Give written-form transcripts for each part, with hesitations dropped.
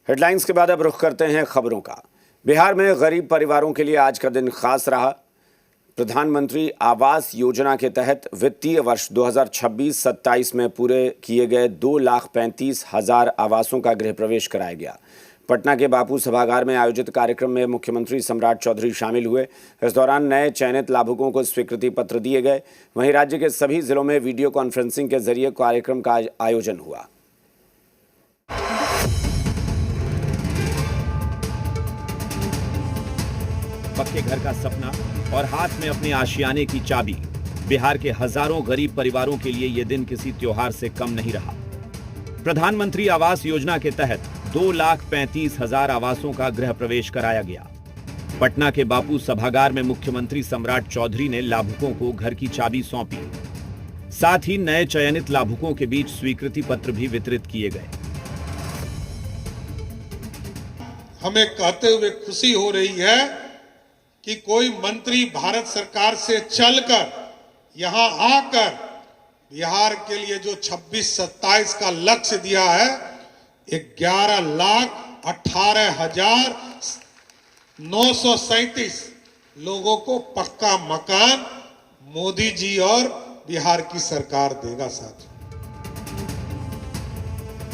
Headlines के बाद अब रुख करते हैं खबरों का। बिहार में गरीब परिवारों के लिए आज का दिन खास रहा। प्रधानमंत्री आवास योजना के तहत वित्तीय वर्ष 2026-27 में पूरे किए गए 2,35,000 आवासों का गृह प्रवेश कराया गया। पटना के बापू सभागार में आयोजित कार्यक्रम में मुख्यमंत्री सम्राट चौधरी शामिल हुए। इस दौरान नए चयनित लाभुकों को स्वीकृति पत्र दिए गए। वहीं राज्य के सभी जिलों में वीडियो कॉन्फ्रेंसिंग के जरिए कार्यक्रम का आयोजन हुआ। पक्के घर का सपना और हाथ में अपने आशियाने की चाबी। बिहार के हजारों गरीब परिवारों के लिए यह दिन किसी त्योहार से कम नहीं रहा। प्रधानमंत्री आवास योजना के तहत 2,35,000 आवासों का गृह प्रवेश कराया गया। पटना के बापू सभागार में मुख्यमंत्री सम्राट चौधरी ने लाभुकों को घर की चाबी सौंपी। साथ ही नए चयनित लाभुकों के बीच स्वीकृति पत्र भी वितरित किए गए। हमें कहते हुए खुशी हो रही है कि कोई मंत्री भारत सरकार से चलकर यहां आकर बिहार के लिए जो 26-27 का लक्ष्य दिया है, 11,18,937 लोगों को पक्का मकान मोदी जी और बिहार की सरकार देगा। साथ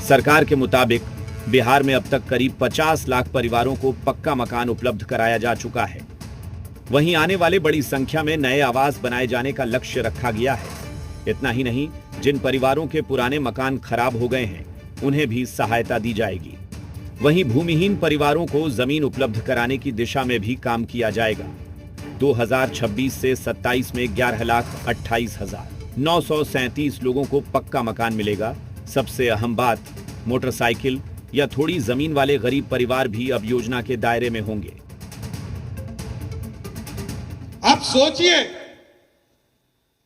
सरकार के मुताबिक बिहार में अब तक करीब 50 लाख परिवारों को पक्का मकान उपलब्ध कराया जा चुका है। वहीं आने वाले बड़ी संख्या में नए आवास बनाए जाने का लक्ष्य रखा गया है। इतना ही नहीं, जिन परिवारों के पुराने मकान खराब हो गए हैं उन्हें भी सहायता दी जाएगी। वहीं भूमिहीन परिवारों को जमीन उपलब्ध कराने की दिशा में भी काम किया जाएगा। 2026 से 27 में 11,28,937 लोगों को पक्का मकान मिलेगा। सबसे अहम बात, मोटरसाइकिल या थोड़ी जमीन वाले गरीब परिवार भी अब योजना के दायरे में होंगे। आप सोचिए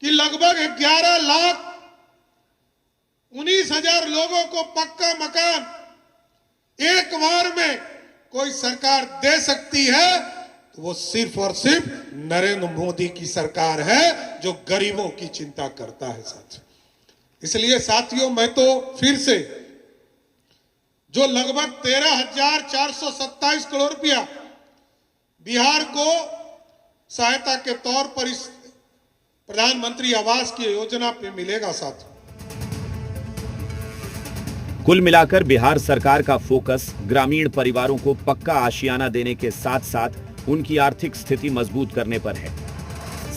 कि लगभग 11,19,000 लोगों को पक्का मकान एक बार में कोई सरकार दे सकती है, तो वो सिर्फ और सिर्फ नरेंद्र मोदी की सरकार है जो गरीबों की चिंता करता है। साथियों, इसलिए साथियों, मैं तो फिर से जो लगभग 13,427 करोड़ रुपया बिहार को सहायता के तौर पर इस प्रधानमंत्री आवास की योजना पे मिलेगा। साथियों, कुल मिलाकर बिहार सरकार का फोकस ग्रामीण परिवारों को पक्का आशियाना देने के साथ साथ उनकी आर्थिक स्थिति मजबूत करने पर है।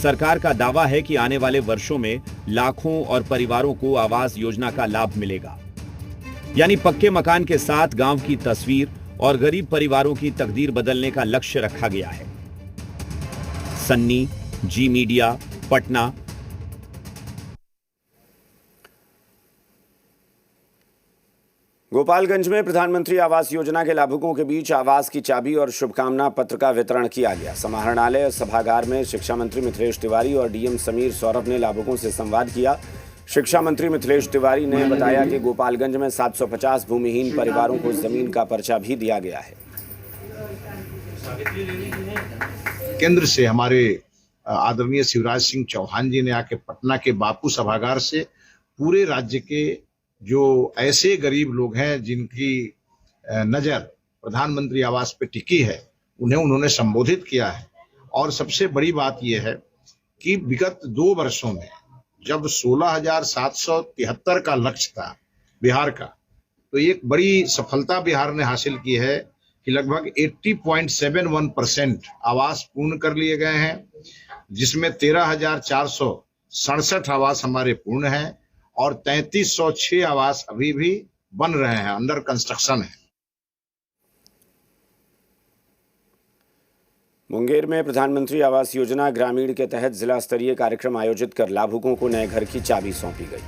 सरकार का दावा है कि आने वाले वर्षों में लाखों और परिवारों को आवास योजना का लाभ मिलेगा। यानी पक्के मकान के साथ गांव की तस्वीर और गरीब परिवारों की तकदीर बदलने का लक्ष्य रखा गया है। सन्नी, जी मीडिया, पटना। गोपालगंज में प्रधानमंत्री आवास योजना के लाभुकों के बीच आवास की चाबी और शुभकामना पत्र का वितरण किया गया। समाहरणालय सभागार में शिक्षा मंत्री मिथिलेश तिवारी और डीएम समीर सौरभ ने लाभुकों से संवाद किया। शिक्षा मंत्री मिथिलेश तिवारी ने बताया कि गोपालगंज में 750 भूमिहीन परिवारों को जमीन का पर्चा भी दिया गया है। केंद्र से हमारे आदरणीय शिवराज सिंह चौहान जी ने आके पटना के बापू सभागार से पूरे राज्य के जो ऐसे गरीब लोग हैं जिनकी नजर प्रधानमंत्री आवास पे टिकी है, उन्हें उन्होंने संबोधित किया है। और सबसे बड़ी बात यह है कि विगत 2 वर्षों में जब 16,773 का लक्ष्य था बिहार का, तो एक बड़ी सफलता बिहार ने हासिल की है कि लगभग 80.71% आवास पूर्ण कर लिए गए हैं, जिसमें 13,467 आवास हमारे पूर्ण हैं और 3,306 आवास अभी भी बन रहे हैं, अंडर कंस्ट्रक्शन है। मुंगेर में प्रधानमंत्री आवास योजना ग्रामीण के तहत जिला स्तरीय कार्यक्रम आयोजित कर लाभुकों को नए घर की चाबी सौंपी गई।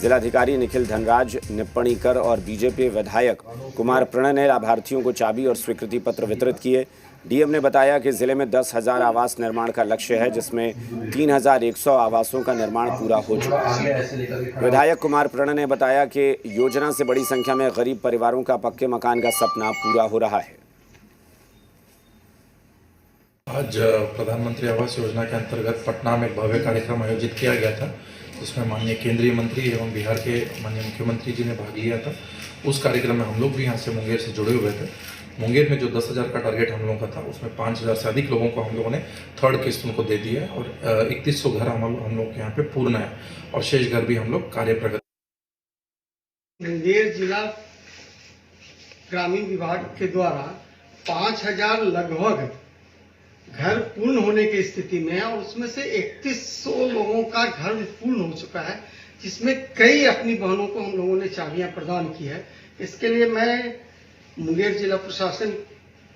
जिलाधिकारी निखिल धनराज निप्पणीकर और बीजेपी विधायक कुमार प्रणय ने लाभार्थियों को चाबी और स्वीकृति पत्र वितरित किए। डीएम ने बताया कि जिले में 10,000 आवास निर्माण का लक्ष्य है, जिसमें 3,100 आवासों का निर्माण पूरा हो चुका है। विधायक कुमार प्रणय ने बताया कि योजना से बड़ी संख्या में गरीब परिवारों का पक्के मकान का सपना पूरा हो रहा है। आज प्रधानमंत्री आवास योजना के अंतर्गत पटना में भव्य कार्यक्रम आयोजित किया गया था, उसमें माननीय केंद्रीय मंत्री एवं बिहार के माननीय मुख्यमंत्री जी ने भाग लिया था। उस कार्यक्रम में हम लोग भी यहाँ से मुंगेर से जुड़े हुए थे। मुंगेर में जो 10,000 का टारगेट हम लोगों का था, उसमें 5,000 से अधिक लोगों को हम लोगों ने थर्ड किस्त उनको दे दिया है और 3100 घर हम लोग के यहाँ पे पूर्ण है और शेष घर भी हम लोग कार्य प्रगति। मुंगेर जिला ग्रामीण विभाग के द्वारा 5,000 लगभग घर पूर्ण होने की स्थिति में है और उसमें से 3100 लोगों का घर पूर्ण हो चुका है, जिसमें कई अपनी बहनों को हम लोगों ने चाबियां प्रदान की है। इसके लिए मैं मुंगेर जिला प्रशासन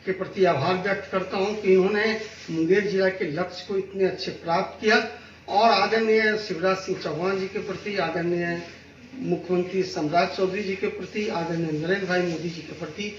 के प्रति आभार व्यक्त करता हूं कि इन्होंने मुंगेर जिला के लक्ष्य को इतने अच्छे प्राप्त किया और आदरणीय शिवराज सिंह चौहान जी के प्रति, आदरणीय मुख्यमंत्री सम्राट चौधरी जी के प्रति, आदरणीय नरेंद्र भाई मोदी जी के प्रति